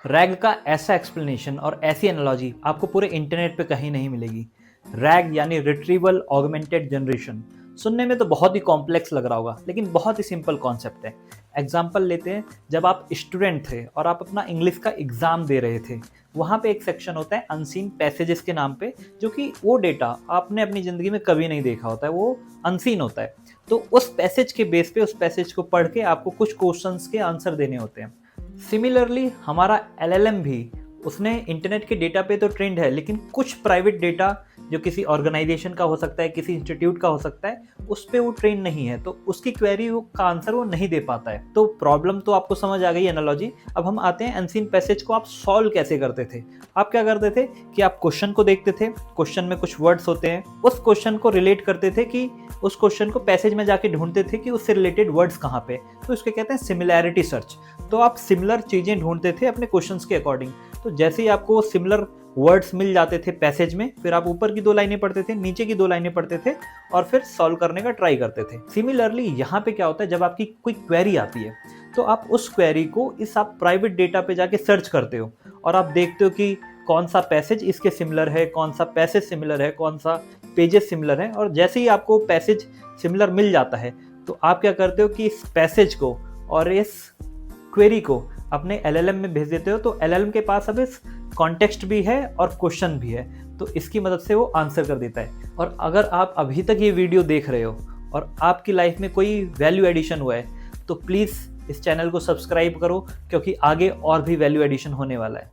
Rag का ऐसा explanation और ऐसी एनालॉजी आपको पूरे इंटरनेट पे कहीं नहीं मिलेगी। रैग यानी रिट्रीवल ऑगमेंटेड जनरेशन। सुनने में तो बहुत ही कॉम्प्लेक्स लग रहा होगा, लेकिन बहुत ही सिंपल कॉन्सेप्ट है। एग्जाम्पल लेते हैं, जब आप स्टूडेंट थे और आप अपना इंग्लिश का एग्जाम दे रहे थे, वहाँ पे एक सेक्शन होता है अनसीन पैसेजेस के नाम पे, जो कि वो डेटा आपने अपनी ज़िंदगी में कभी नहीं देखा होता है, वो अनसीन होता है। तो उस पैसेज के बेस पे उस पैसेज को पढ़ के आपको कुछ क्वेश्चंस के आंसर देने होते हैं। सिमिलरली हमारा एलएलएम भी, उसने इंटरनेट के डेटा पे तो ट्रेंड है, लेकिन कुछ प्राइवेट डेटा जो किसी ऑर्गेनाइजेशन का हो सकता है, किसी इंस्टीट्यूट का हो सकता है, उस पे वो ट्रेंड नहीं है, तो उसकी क्वेरी का आंसर वो नहीं दे पाता है। तो प्रॉब्लम तो आपको समझ आ गई एनालॉजी। अब हम आते हैं अनसीन पैसेज को आप सॉल्व कैसे करते थे। आप क्या करते थे कि आप क्वेश्चन को देखते थे, क्वेश्चन में कुछ वर्ड्स होते हैं, उस क्वेश्चन को रिलेट करते थे कि उस क्वेश्चन को पैसेज में जाके ढूंढते थे कि उससे रिलेटेड वर्ड्स कहाँ पे, तो इसके कहते हैं सिमिलैरिटी सर्च। तो आप सिमिलर चीजें ढूंढते थे अपने क्वेश्चंस के अकॉर्डिंग। तो जैसे ही आपको सिमिलर वर्ड्स मिल जाते थे पैसेज में, फिर आप ऊपर की 2 लाइनें पढ़ते थे, नीचे की 2 लाइनें पढ़ते थे और फिर सॉल्व करने का ट्राई करते थे। सिमिलरली यहाँ पे क्या होता है, जब आपकी कोई क्वेरी आती है तो आप उस क्वेरी को इस आप प्राइवेट डेटा पे जाके सर्च करते हो और आप देखते हो कि कौन सा पैसेज इसके सिमिलर है, कौन सा पैसेज सिमिलर है, कौन सा पेजेस सिमिलर है। और जैसे ही आपको पैसेज सिमिलर मिल जाता है तो आप क्या करते हो कि इस पैसेज को और इस क्वेरी को अपने एलएलएम में भेज देते हो। तो एलएलएम के पास अब इस कॉन्टेक्स्ट भी है और क्वेश्चन भी है, तो इसकी मदद से वो आंसर कर देता है। और अगर आप अभी तक ये वीडियो देख रहे हो और आपकी लाइफ में कोई वैल्यू एडिशन हुआ है, तो प्लीज़ इस चैनल को सब्सक्राइब करो, क्योंकि आगे और भी वैल्यू एडिशन होने वाला है।